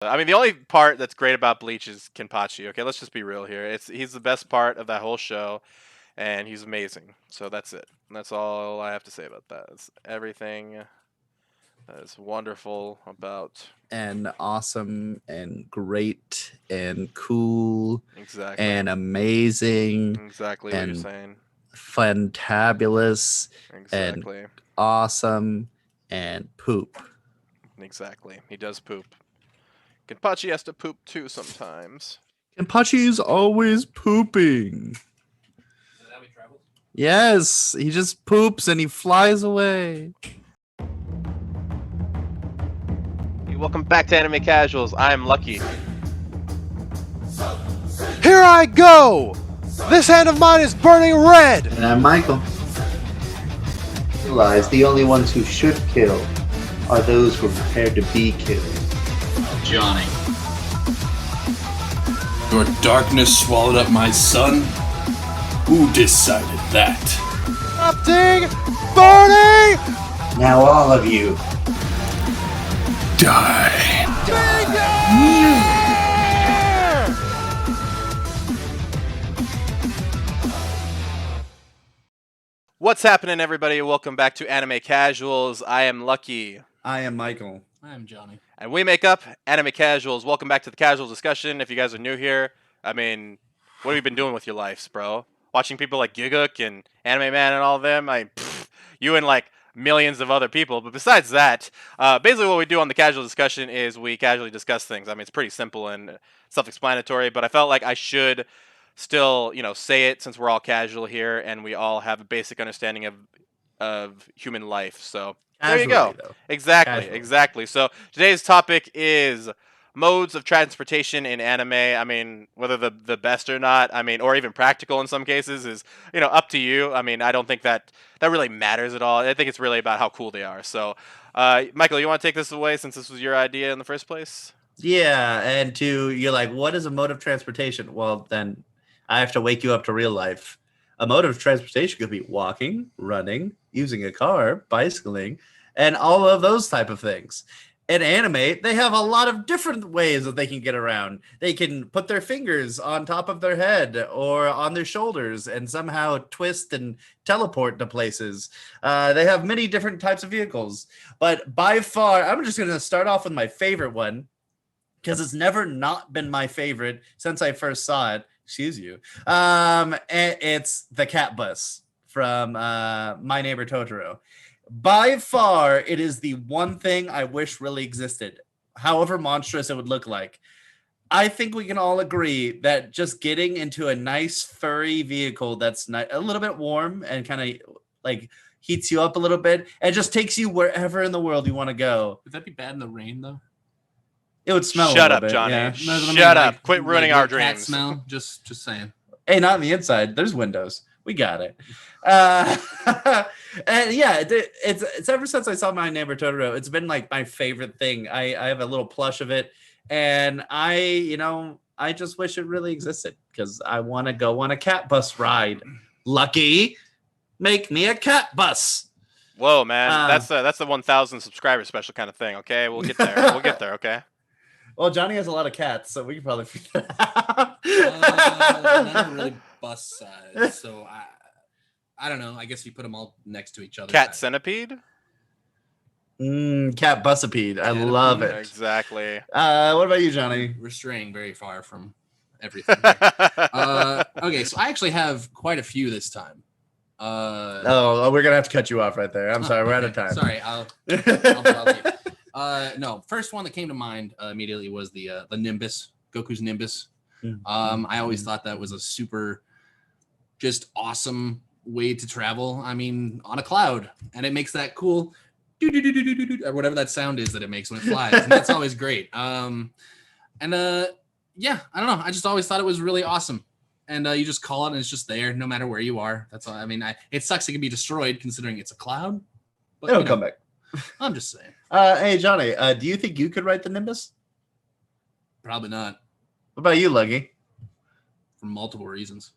I mean, the only part that's great about Bleach is Kenpachi. Okay, let's just be real here. He's the best part of that whole show, and he's amazing. So that's it. That's all I have to say about that. It's everything that is wonderful about And awesome and great and cool exactly, and amazing exactly what you're and saying. fantabulous and Exactly, awesome and poop. exactly. He does poop. Kenpachi has to poop too sometimes. Kenpachi is always pooping. Is that how he travels? Yes, he just poops and he flies away. Hey, welcome back to Anime Casuals. I'm Lucky. Here I go! This hand of mine is burning red! And I'm Michael. Realize the only ones who should kill are those who are prepared to be killed. Johnny. Your darkness swallowed up my son? Who decided that? Erupting! Burning! Now all of you, Die. What's happening, everybody? Welcome back to Anime Casuals. I am Lucky. I am Michael. I'm Johnny. And we make up Anime Casuals. Welcome back to the casual discussion. If you guys are new here, I mean, what have you been doing with your lives, bro? Watching people like Giguk and Anime Man and all of them? You and like millions of other people. But besides that, basically what we do on the casual discussion is we casually discuss things. I mean, it's pretty simple and self-explanatory, but I felt like I should still, say it since we're all casual here and we all have a basic understanding of human life. So there you go. Casually, though. Exactly, Casually. exactly. So today's topic is modes of transportation in anime. I mean, whether the best or not, I mean, or even practical in some cases is, up to you. I mean, I don't think that really matters at all. I think it's really about how cool they are. So, Michael, you want to take this away since this was your idea in the first place? Yeah, and you're like, what is a mode of transportation? Well, then I have to wake you up to real life. A mode of transportation could be walking, running, using a car, bicycling, and all of those type of things. In anime, they have a lot of different ways that they can get around. They can put their fingers on top of their head or on their shoulders and somehow twist and teleport to places. They have many different types of vehicles. But by far, I'm just going to start off with my favorite one because it's never not been my favorite since I first saw it. Excuse you. It's the cat bus from My Neighbor Totoro. By far, it is the one thing I wish really existed, however monstrous it would look like. I think we can all agree that just getting into a nice furry vehicle that's a little bit warm and kind of like heats you up a little bit and just takes you wherever in the world you want to go. Would that be bad in the rain though? It would smell. Shut a up, little bit, Johnny. yeah. Shut up. Quit ruining our cat dreams. smell. Just saying. Hey, not on the inside. There's windows. We got it. And yeah, it's ever since I saw My Neighbor Totoro, it's been like my favorite thing. I have a little plush of it, and I just wish it really existed because I want to go on a cat bus ride. Lucky, make me a cat bus. Whoa, man. That's the 1,000 subscriber special kind of thing, okay? We'll get there. We'll get there, okay? Well, Johnny has a lot of cats, so we can probably figure that out. None are really bus size, so I don't know. I guess you put them all next to each other. Cat centipede? Cat busipede. I love it. Exactly. What about you, Johnny? We're straying very far from everything. Okay, so I actually have quite a few this time. We're gonna have to cut you off right there. I'm sorry, we're out of time. Sorry, I'll leave. No, first one that came to mind immediately was the Nimbus, Goku's Nimbus. I always thought that was a super, just awesome way to travel. I mean, on a cloud, and it makes that cool, or whatever that sound is that it makes when it flies, and that's always great. Yeah, I don't know. I just always thought it was really awesome. And you just call it, and it's just there, no matter where you are. That's all. I mean, it sucks it can be destroyed, considering it's a cloud. But It'll come back. I'm just saying. Hey, Johnny, do you think you could write the Nimbus? Probably not. What about you, Luggy? for multiple reasons.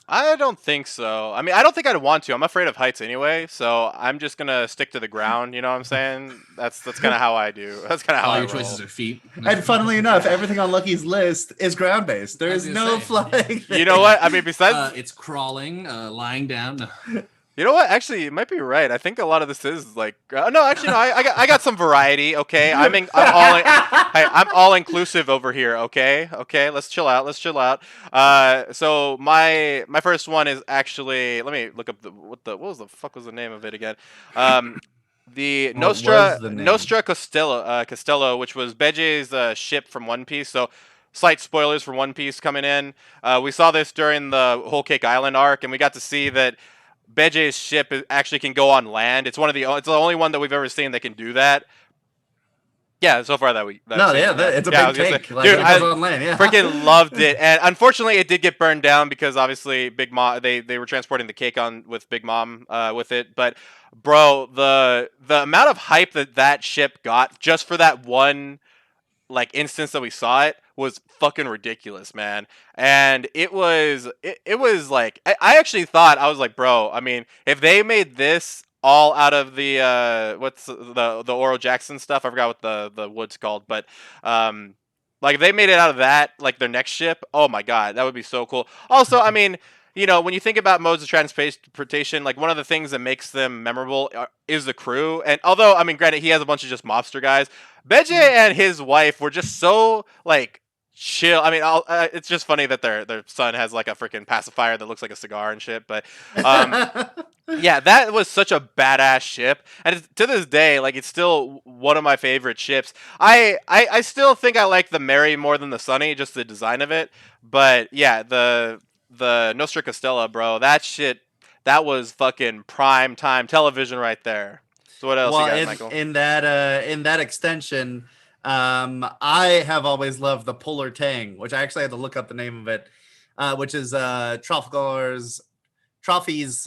I don't think so. I mean, I don't think I'd want to. I'm afraid of heights anyway, so I'm just gonna stick to the ground. You know what I'm saying? That's kind of how I do. That's kind of how All I your roll. choices are feet. And funnily enough, everything on Lucky's list is ground based. There I is was no gonna say. flying. You know what? I mean, besides, It's crawling, lying down. you know what? Actually, you might be right. I think a lot of this is like, no, actually, no. I got some variety. Okay, I'm all inclusive over here. Okay, let's chill out. So my first one is actually, let me look up what was the fuck was the name of it again? The What was Nostra the name? Nostra Costello, which was Beje's ship from One Piece. So slight spoilers for One Piece coming in. We saw this during the Whole Cake Island arc, and we got to see that Beje's ship actually can go on land. It's the only one that we've ever seen that can do that. Yeah, so far It's a I big was gonna tank. say, Like, dude, it I goes on land, yeah. freaking loved it, and unfortunately, it did get burned down because obviously Big Mom they were transporting the cake on with Big Mom with it. But bro, the amount of hype that ship got just for that one like instance that we saw it was fucking ridiculous, man. And it was like I actually thought, I was like, bro, I mean, if they made this all out of the what's the Oro Jackson stuff, I forgot what the wood's called, but like if they made it out of that, like their next ship, oh my god, that would be so cool. Also, I mean, you know, when you think about modes of transportation, like one of the things that makes them memorable is the crew. And although, I mean, granted, he has a bunch of just mobster guys, Beje and his wife were just so like chill. I mean, it's just funny that their son has like a freaking pacifier that looks like a cigar and shit. But yeah, that was such a badass ship, and to this day, like it's still one of my favorite ships. I still think I like the Mary more than the Sunny, just the design of it. But yeah, the Nostra Costella, bro, that shit, that was fucking prime time television right there. So what else you got, Michael? In that extension, I have always loved the Polar Tang, which I actually had to look up the name of it, which is Trophy's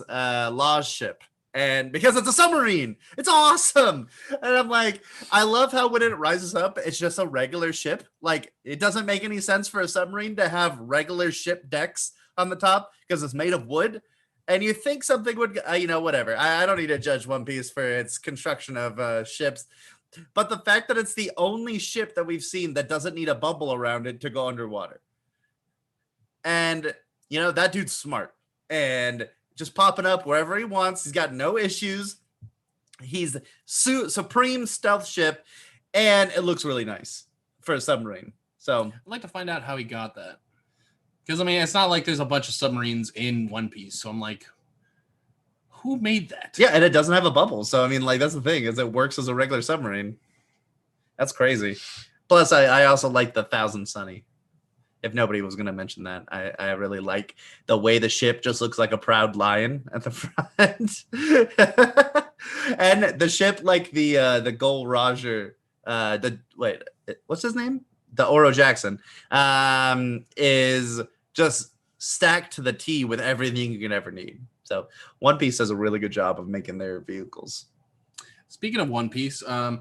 Law's ship. And because it's a submarine, it's awesome. And I'm like, I love how when it rises up, it's just a regular ship. Like, it doesn't make any sense for a submarine to have regular ship decks on the top because it's made of wood. And you think something would, whatever. I don't need to judge One Piece for its construction of ships. But the fact that it's the only ship that we've seen that doesn't need a bubble around it to go underwater. And, that dude's smart. And just popping up wherever he wants. He's got no issues. He's supreme stealth ship. And it looks really nice for a submarine. So I'd like to find out how he got that. Because, I mean, it's not like there's a bunch of submarines in One Piece. So I'm like, who made that? yeah, and it doesn't have a bubble. So, I mean, like, that's the thing, is it works as a regular submarine. That's crazy. Plus, I also like the Thousand Sunny. If nobody was going to mention that, I really like the way the ship just looks like a proud lion at the front. And the ship, like the Gol Roger, what's his name? The Oro Jackson, is just stacked to the T with everything you can ever need. So One Piece does a really good job of making their vehicles. Speaking of One Piece, a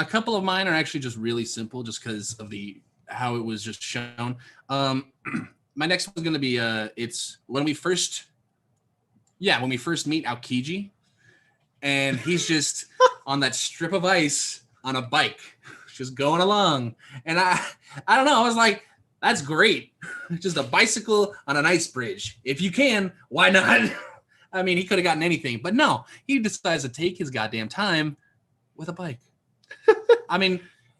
couple of mine are actually just really simple, just because of how it was just shown. My next one's gonna be it's when we first meet Aokiji, and he's just on that strip of ice on a bike, just going along. And I don't know, I was like, that's great. Just a bicycle on an ice bridge. If you can, why not? I mean, he could have gotten anything, but no, he decides to take his goddamn time with a bike. I mean,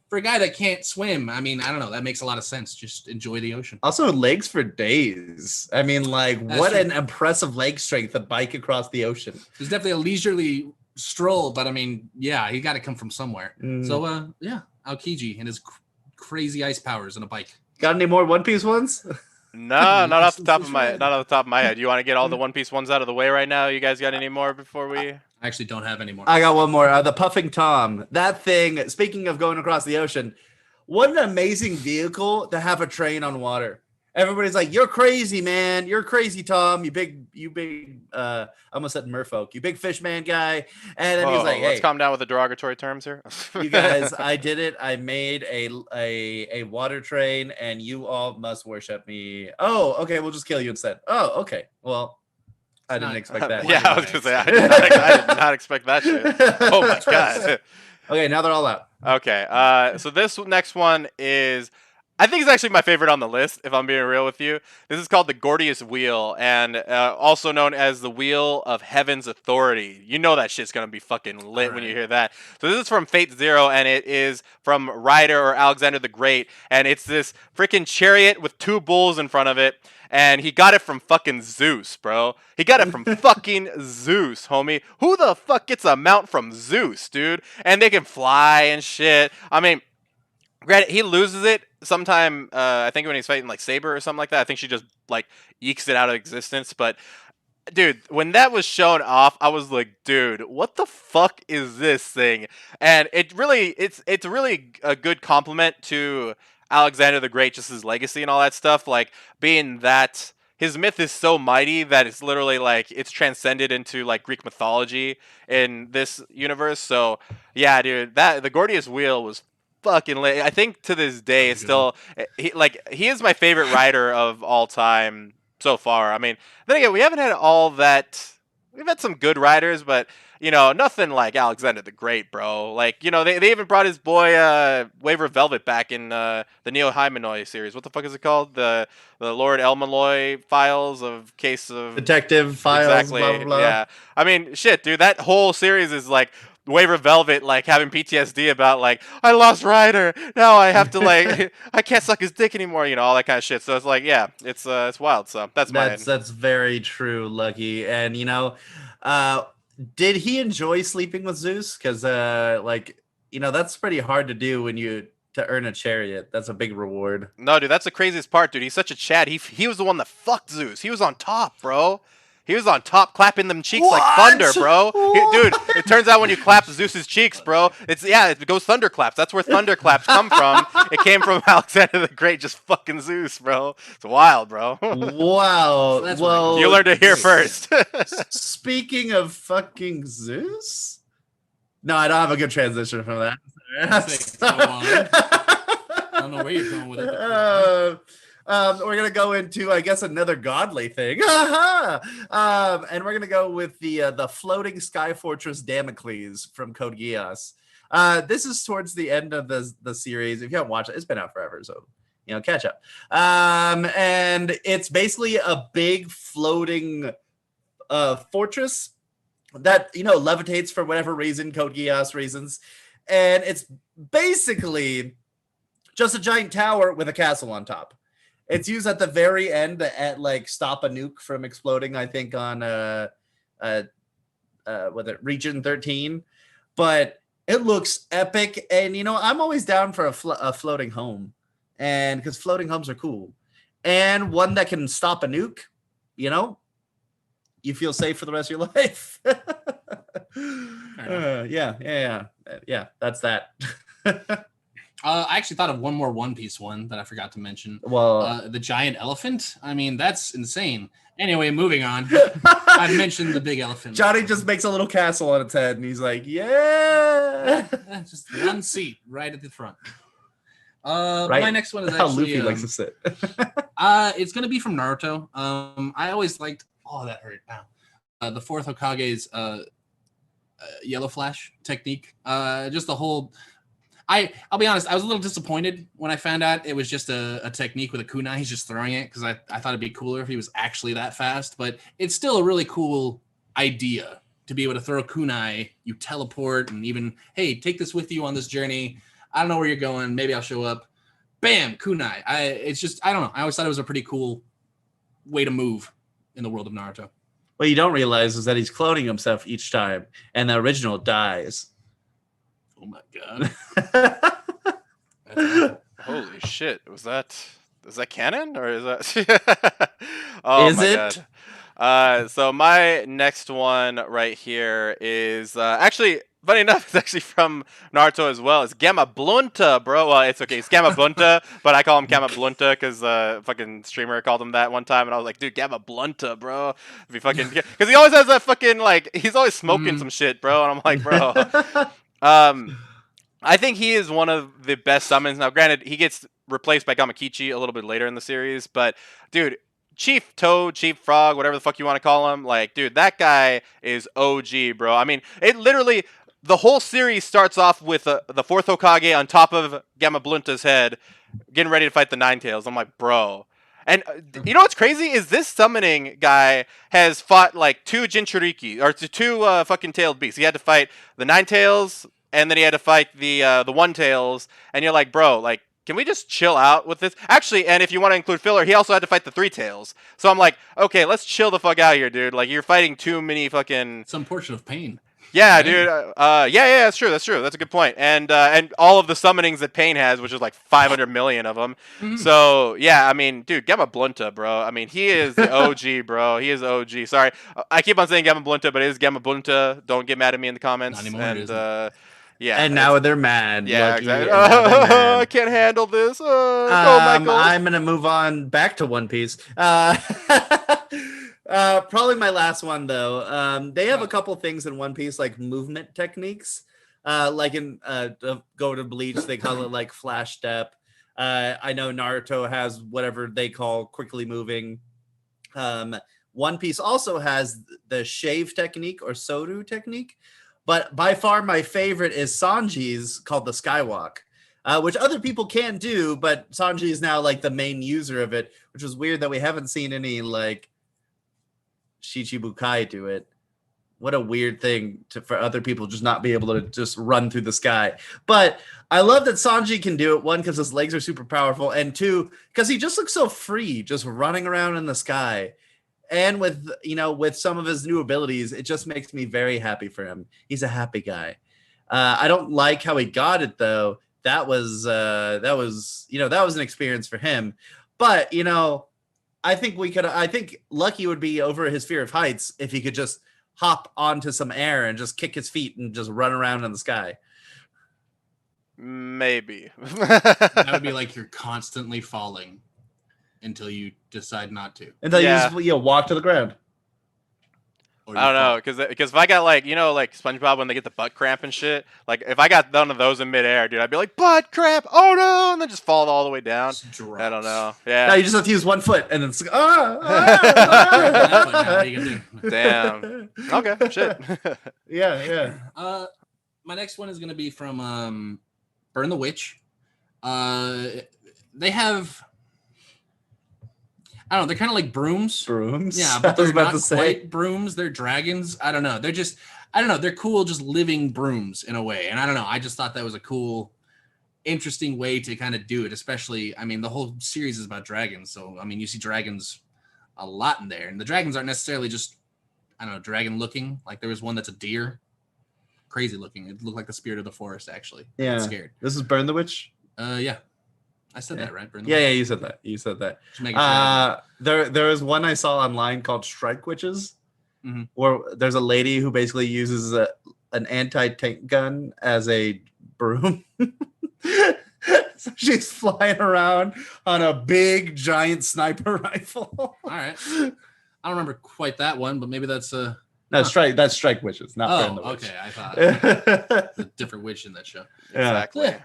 for a guy that can't swim, I mean, I don't know, that makes a lot of sense. Just enjoy the ocean. Also, legs for days. I mean, like, That's what true. an impressive leg strength to bike across the ocean. It's definitely a leisurely stroll, but I mean, yeah, he got to come from somewhere. So, yeah, Aokiji and his crazy ice powers and a bike. Got any more One Piece ones? No, not off the top of my head. You want to get all the One Piece ones out of the way right now? You guys got any more before we? I actually don't have any more. I got one more. The Puffing Tom. That thing, speaking of going across the ocean, what an amazing vehicle to have a train on water. Everybody's like, "You're crazy, man. You're crazy, Tom. You big. I almost said merfolk. You big fish man guy." And then he's like, let's "Hey, calm down with the derogatory terms here. you guys, I did it. I made a water train, and you all must worship me. Oh, okay. We'll just kill you instead. Oh, okay. Well, I didn't expect that. Yeah, I was gonna say I did not expect that shit. Oh my god. Okay, now they're all out. Okay, so this next one is, I think it's actually my favorite on the list, if I'm being real with you. This is called the Gordius Wheel, and also known as the Wheel of Heaven's Authority. You know that shit's gonna be fucking lit when you hear that. So this is from Fate Zero, and it is from Ryder or Alexander the Great, and it's this freaking chariot with 2 bulls in front of it, and he got it from fucking Zeus, bro. He got it from fucking Zeus, homie. Who the fuck gets a mount from Zeus, dude? And they can fly and shit. I mean, granted, he loses it sometime. I think when he's fighting like Saber or something like that. I think she just like ekes it out of existence. But dude, when that was shown off, I was like, dude, what the fuck is this thing? And it's really a good compliment to Alexander the Great, just his legacy and all that stuff. Like being that his myth is so mighty that it's literally like it's transcended into like Greek mythology in this universe. So yeah, dude, that the Gordius Wheel was fucking lit. I think to this day it's still he is my favorite writer of all time so far. I mean, then again, we haven't had all that. We've had some good writers, but you know, nothing like Alexander the Great, bro. Like, you know, they even brought his boy Waver Velvet back in the Neo Hymenoi series. What the fuck is it called? The Lord Elmaloy files of case of Detective files. Exactly. Blah, blah, blah. Yeah. I mean, shit, dude. That whole series is like Waver Velvet like having PTSD about like I lost Ryder. Now I have to like I can't suck his dick anymore. You know, all that kind of shit. So it's like, yeah, it's wild. So that's very true, Lucky. And you know, did he enjoy sleeping with Zeus? Because like, you know, that's pretty hard to do when you to earn a chariot. That's a big reward. No, dude, that's the craziest part, dude. He's such a Chad. He was the one that fucked Zeus. He was on top, bro. He was on top, clapping them cheeks like thunder, bro. Dude, it turns out when you clap Zeus's cheeks, bro, it goes thunderclaps. That's where thunderclaps come from. It came from Alexander the Great, just fucking Zeus, bro. It's wild, bro. Wow. Well, you learned it here first. Speaking of fucking Zeus, no, I don't have a good transition from that. I don't know where you're going with it. We're gonna go into, I guess, another godly thing, and we're gonna go with the floating sky fortress Damocles from Code Geass. This is towards the end of the series. If you haven't watched it, it's been out forever, so you know, catch up. And it's basically a big floating fortress that, you know, levitates for whatever reason, Code Geass reasons, and it's basically just a giant tower with a castle on top. It's used at the very end at like stop a nuke from exploding, I think, on Region 13. But it looks epic, and you know, I'm always down for a floating home, and because floating homes are cool, and one that can stop a nuke. You know, you feel safe for the rest of your life. Yeah. That's that. I actually thought of one more One Piece one that I forgot to mention. Well, the giant elephant. I mean, that's insane. Anyway, moving on. I mentioned the big elephant. Johnny just makes a little castle on its head, and he's like, "Yeah." Just one seat right at the front. Right. My next one is How actually Luffy likes to sit. it's gonna be from Naruto. I always liked. Oh, that hurt. Wow. The fourth Hokage's yellow flash technique. Just the whole. I'll be honest, I was a little disappointed when I found out it was just a technique with a kunai. He's just throwing it because I thought it'd be cooler if he was actually that fast. But it's still a really cool idea to be able to throw a kunai, you teleport, and even, hey, take this with you on this journey. I don't know where you're going. Maybe I'll show up. Bam, kunai. I don't know. I always thought it was a pretty cool way to move in the world of Naruto. What you don't realize is that he's cloning himself each time, and the original dies. Oh my god. Holy shit. Is that canon or is that Oh is my it? God. So my next one right here is actually funny enough, it's actually from Naruto as well. It's Gamma Blunta, bro. Well, it's okay. It's Gamma Blunta, but I call him Gamma Blunta because fucking streamer called him that one time, and I was like, dude, Gamma Blunta, bro. If he fucking, because he always has that fucking like, he's always smoking some shit, bro. And I'm like, bro. I think he is one of the best summons. Now, granted, he gets replaced by Gamakichi a little bit later in the series, but dude, Chief Toad, Chief Frog, whatever the fuck you want to call him, like, dude, that guy is OG, bro. I mean, it literally, the whole series starts off with the fourth Hokage on top of Gamma Blunta's head, getting ready to fight the Nine Tails. I'm like, bro. And you know what's crazy is this summoning guy has fought like two Jinchuriki, or two fucking tailed beasts. He had to fight the Nine Tails, and then he had to fight the One Tails, and you're like, bro, like, can we just chill out with this? Actually, and if you want to include filler, he also had to fight the Three Tails. So I'm like, okay, let's chill the fuck out here, dude. Like, you're fighting too many fucking... Some portion of pain. Yeah, Right? dude. Yeah, that's true. That's a good point. And all of the summonings that Pain has, which is like 500 million of them. So yeah, I mean, dude, Gamma Blunta, bro. I mean, he is the OG, bro. He is OG. Sorry, I keep on saying Gamma Blunta, but it is Gamma Blunta. Don't get mad at me in the comments. Not anymore, And it isn't. yeah, And now they're mad. yeah, Lucky, exactly. and now they're I mad. can't handle this. Go, Michael. I'm gonna move on back to One Piece. Probably my last one though. They have a couple things in One Piece like movement techniques. Like in Go to Bleach, they call it like flash step. I know Naruto has whatever they call quickly moving. One Piece also has the shave technique or Soru technique, but by far my favorite is Sanji's called the Skywalk. Which other people can do, but Sanji is now like the main user of it, which is weird that we haven't seen any like Shichibukai do it. What a weird thing for other people just not be able to just run through the sky. But I love that Sanji can do it, one, because his legs are super powerful, and two, because he just looks so free, just running around in the sky. And with, you know, with some of his new abilities, it just makes me very happy for him. He's a happy guy. I don't like how he got it though. That was an experience for him. But, you know, I think Lucky would be over his fear of heights if he could just hop onto some air and just kick his feet and just run around in the sky. Maybe. That would be like you're constantly falling until you decide not to. Until Yeah. you just walk to the ground. Or I don't you know, fall. because if I got like, you know, like SpongeBob when they get the butt cramp and shit, like if I got one of those in midair, dude, I'd be like, butt cramp, oh no, and then just fall all the way down. Just drops. I don't know. No, Yeah. you just have to use one foot and then it's That's what you can do. Damn. Okay. Shit. Yeah. My next one is going to be from Burn the Witch. They have, I don't know, they're kind of like brooms. Brooms. Yeah, I but was they're about not to say. quite brooms. They're dragons. I don't know. They're just, I don't know. They're cool, just living brooms in a way. And I don't know. I just thought that was a cool, interesting way to kind of do it. Especially, I mean, the whole series is about dragons. So, I mean, you see dragons a lot in there. And the dragons aren't necessarily just, I don't know, dragon looking. Like there was one that's a deer. Crazy looking. It looked like the spirit of the forest, actually. I Yeah. got scared. This is Burn the Witch. Yeah. I said Yeah. that, right? Burn the Yeah, Witch? you said that. Just making sure. There was one I saw online called Strike Witches, Mhm. where there's a lady who basically uses an anti-tank gun as a broom. So she's flying around on a big giant sniper rifle. All right. I don't remember quite that one, but maybe that's a. No, that's Strike Witches, not Burn Oh, the Witch. okay. I thought a different witch in that show. Yeah. Exactly. Yeah.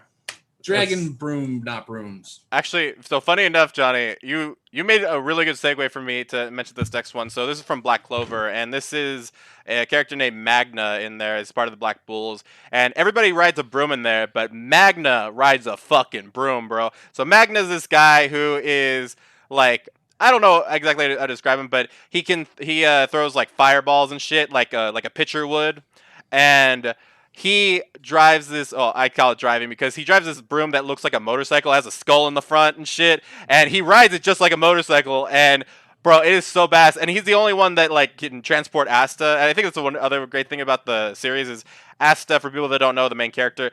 Dragon broom, not brooms. Actually, so funny enough, Johnny, you made a really good segue for me to mention this next one. So this is from Black Clover, and this is a character named Magna in there as part of the Black Bulls. And everybody rides a broom in there, but Magna rides a fucking broom, bro. So Magna's this guy who is like, I don't know exactly how to describe him, but he throws like fireballs and shit like a pitcher would, and he drives this, oh, I call it driving because he drives this broom that looks like a motorcycle, has a skull in the front and shit, and he rides it just like a motorcycle, and bro, it is so badass. And he's the only one that like can transport Asta. And I think that's the one other great thing about the series is Asta, for people that don't know, the main character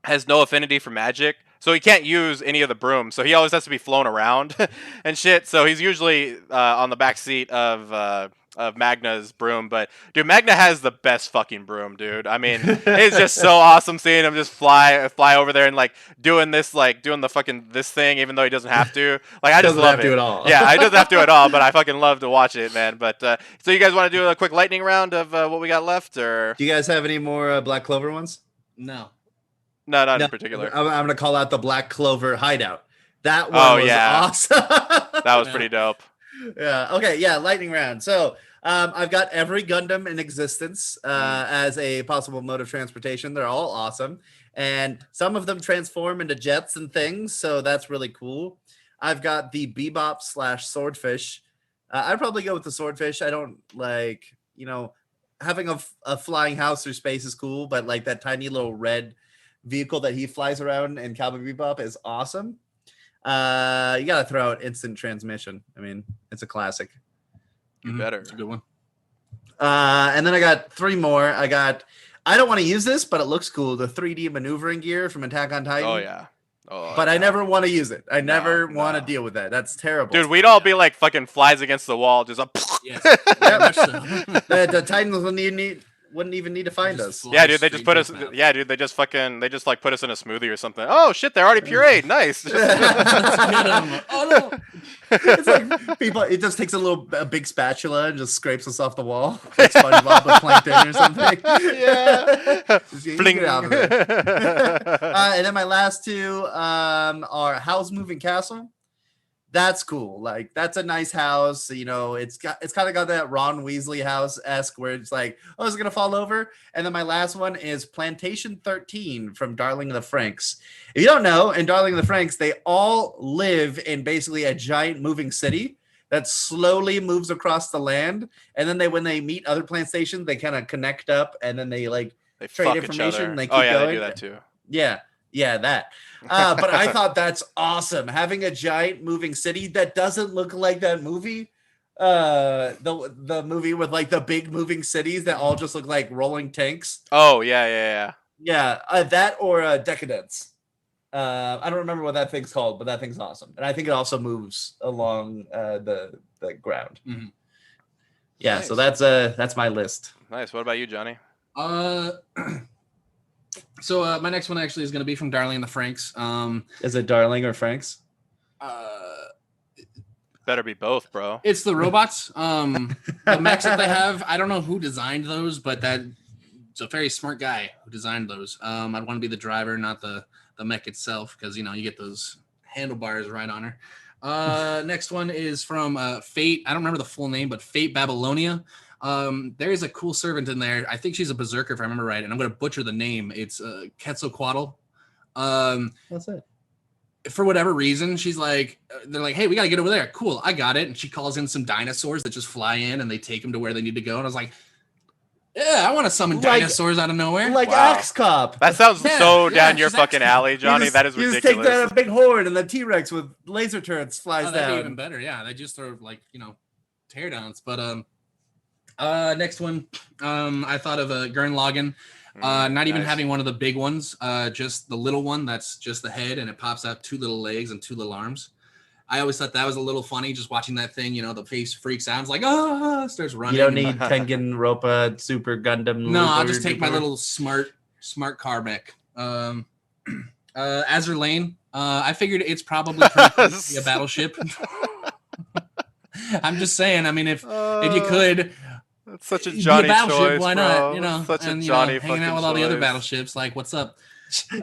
has no affinity for magic. So he can't use any of the brooms. So he always has to be flown around and shit. So he's usually on the back seat of Magna's broom, but dude, Magna has the best fucking broom, dude. I mean, it's just so awesome seeing him just fly over there and like doing this, like doing the fucking this thing, even though he doesn't have to. Like I just Doesn't love have it. to at all. Yeah, I doesn't have to at all, but I fucking love to watch it, man. But so you guys want to do a quick lightning round of what we got left, or Do you guys have any more Black Clover ones? No. no, not No, in particular? I'm going to call out the Black Clover hideout. That one was awesome. That was pretty dope. Yeah. Okay. Yeah. Lightning round. So I've got every Gundam in existence as a possible mode of transportation. They're all awesome, and some of them transform into jets and things. So that's really cool. I've got the Bebop / Swordfish. I'd probably go with the Swordfish. I don't like, having a flying house through space is cool, but like that tiny little red vehicle that he flies around in Cowboy Bebop is awesome. You gotta throw out instant transmission. I mean, it's a classic. You better. It's a good one. And then I got 3 more. I don't want to use this, but it looks cool. The 3D maneuvering gear from Attack on Titan. Oh yeah. Oh, But I yeah. never want to use it. I never want to no. deal with that. That's terrible. Dude, we'd all be like fucking flies against the wall, just up. Yes. Very much so. the Titans wouldn't even need to find us. Yeah, dude, they just put us. Yeah, dude, they just like put us in a smoothie or something. Oh shit, they're already pureed. Nice. Oh no. It's like people. It just takes a big spatula and just scrapes us off the wall. Like SpongeBob with plankton or something. Yeah. Just get Bling. out of there. And then my last 2 are Howl's Moving Castle. That's cool. Like that's a nice house. It's kind of got that Ron Weasley house-esque where it's like, oh, it's gonna fall over. And then my last one is Plantation 13 from Darling of the Franxx. If you don't know, in Darling of the Franxx, they all live in basically a giant moving city that slowly moves across the land. And then when they meet other plantations, they kind of connect up and then they like They trade fuck each information. other. They keep Oh yeah, going. they do that too. Yeah, that. But I thought that's awesome. Having a giant moving city that doesn't look like that movie. The movie with like the big moving cities that all just look like rolling tanks. Oh yeah. Yeah, that or Decadence. I don't remember what that thing's called, but that thing's awesome. And I think it also moves along the ground. Mhm. Yeah, Nice. so that's my list. Nice. What about you, Johnny? So my next one actually is going to be from Darling in the Franxx. Is it Darling or Franks? Better be both, bro. It's the robots. The mechs that they have. I don't know who designed those, but it's a very smart guy who designed those. I'd want to be the driver, not the mech itself, because you get those handlebars right on her. Next one is from Fate. I don't remember the full name, but Fate Babylonia. There is a cool servant in there. I think she's a berserker, if I remember right, and I'm going to butcher the name. It's Quetzalcoatl. That's it. For whatever reason, she's like, they're like, hey, we got to get over there. Cool, I got it. And she calls in some dinosaurs that just fly in and they take them to where they need to go. And I was like, yeah, I want to summon Like- dinosaurs out of nowhere. Like Wow. Axe Cop. That sounds Yeah, so yeah, down your she's fucking actually- alley, Johnny. That is You ridiculous. just take the big horn and the T-Rex with laser turrets flies Oh, that'd be down. even better. Yeah, they just throw like tear downs. But next one, I thought of Gurren Lagann. Not even Nice. having one of the big ones, just the little one that's just the head and it pops out 2 little legs and 2 little arms. I always thought that was a little funny, just watching that thing. The face freaks out, it's like starts running. You don't need Tengen Roppa Super Gundam. No, I'll Looper just take my Duper. little smart car mech. Azur Lane. I figured it's probably pretty cool to be a battleship. I'm just saying. I mean, if you could. That's such a Be Johnny battleship, choice, why bro. not? Such a And Johnny hanging out with all the other battleships. Like, what's up?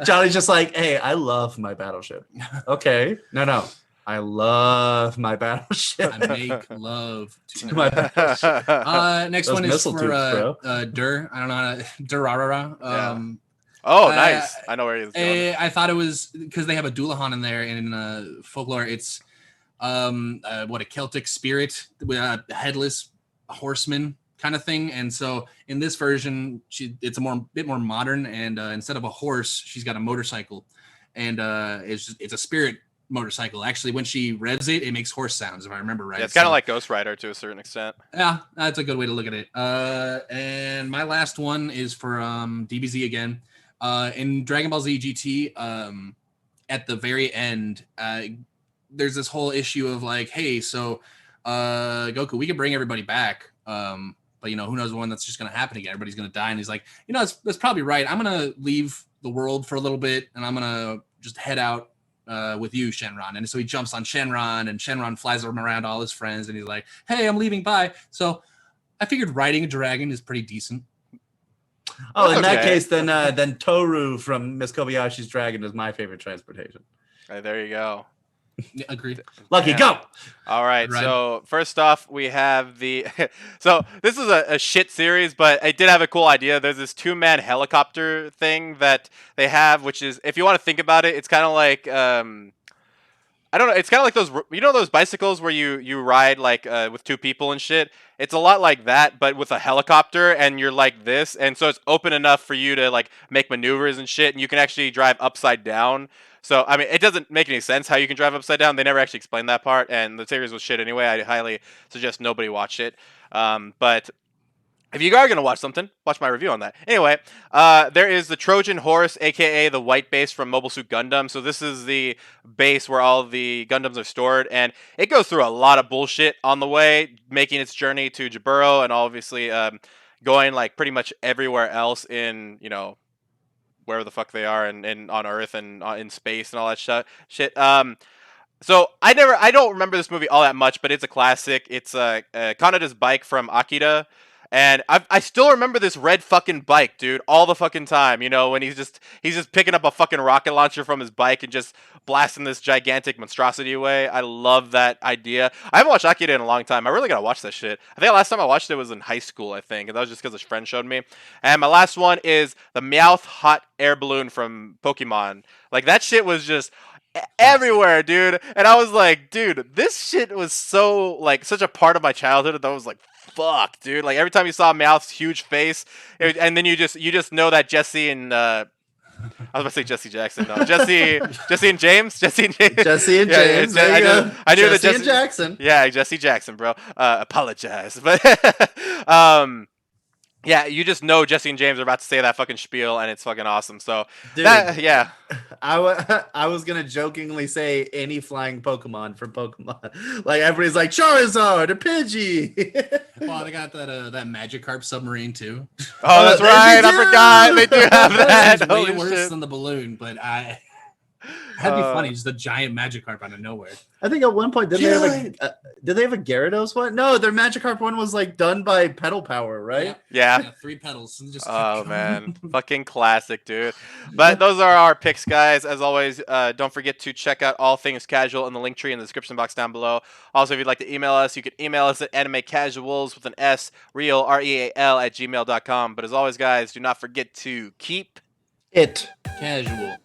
Johnny's just like, hey, I love my battleship. Okay, no, I love my battleship. I make love to My battleship. next Those one is missile for tubes, bro. Dur. I don't know how to Durarara. Oh, nice. I know where he's going. I thought it was because they have a Doulahan in there in folklore. It's a Celtic spirit with a headless horseman kind of thing. And so in this version, it's a bit more modern, and instead of a horse, she's got a motorcycle, and it's a spirit motorcycle. Actually, when she revs it, it makes horse sounds, if I remember right. Yeah, it's kind of So- like Ghost Rider to a certain extent. yeah, that's a good way to look at it. And my last one is for DBZ again. In Dragon Ball Z GT, at the very end, there's this whole issue of like, hey, so Goku, we can bring everybody back, But who knows when that's just gonna happen again? Everybody's gonna die, and he's like, that's probably right. I'm gonna leave the world for a little bit, and I'm gonna just head out with you, Shenron. And so he jumps on Shenron, and Shenron flies him around all his friends, and he's like, hey, I'm leaving, bye. So I figured riding a dragon is pretty decent. Oh, in that Okay. case, then Toru from Miss Kobayashi's Dragon is my favorite transportation. Right, there you go. Yeah, agreed. Lucky, Yeah. go! All right, Right. so first off, we have the. So this is a shit series, but it did have a cool idea. There's this 2-man helicopter thing that they have, which is, if you want to think about it, it's kind of like I don't know. It's kind of like those, those bicycles where you ride like with 2 people and shit. It's a lot like that, but with a helicopter, and you're like this, and so it's open enough for you to like make maneuvers and shit, and you can actually drive upside down. So I mean, it doesn't make any sense how you can drive upside down. They never actually explained that part, and the series was shit anyway. I highly suggest nobody watch it. But if you are gonna watch something, watch my review on that. Anyway, there is the Trojan Horse, aka the White Base from Mobile Suit Gundam. So this is the base where all the Gundams are stored, and it goes through a lot of bullshit on the way, making its journey to Jaburo, and obviously going like pretty much everywhere else in wherever the fuck they are, and on Earth and in space and all that shit. So I don't remember this movie all that much, but it's a classic. It's Kanada's bike from Akira. And I still remember this red fucking bike, dude, all the fucking time. When he's just picking up a fucking rocket launcher from his bike and just blasting this gigantic monstrosity away. I love that idea. I haven't watched Akira in a long time. I really gotta watch that shit. I think the last time I watched it was in high school, I think, and that was just because a friend showed me. And my last one is the Meowth hot air balloon from Pokemon. Like, that shit was just everywhere, dude. And I was like, dude, this shit was so like such a part of my childhood that I was like, fuck, dude. Like, every time you saw Meowth's huge face, and then you just know that Jesse and I was about to say Jesse Jackson. No, Jesse and James. Jesse and Yeah, James. yeah, There you go. I knew that Jesse and Jesse- Jackson. Yeah, Jesse Jackson, bro. Apologize, but yeah, you just know Jesse and James are about to say that fucking spiel, and it's fucking awesome. So Dude, yeah. I was gonna jokingly say any flying Pokemon from Pokemon. Like, everybody's like Charizard, a Pidgey. Well, they got that Magikarp submarine too. Oh, that's they right. I do! forgot they do have that. It's way Holy worse shit. than the balloon, but that'd be funny. Just a giant Magikarp out of nowhere. I think at one point did they have a Gyarados one? No, their Magikarp one was like done by pedal power, right? Yeah. 3 pedals. And just keep Oh going. man, fucking classic, dude. But those are our picks, guys. As always, don't forget to check out All Things Casual in the link tree in the description box down below. Also, if you'd like to email us, you can email us at animecasuals with an S, real, REAL, @gmail.com. But as always, guys, do not forget to keep It Casual.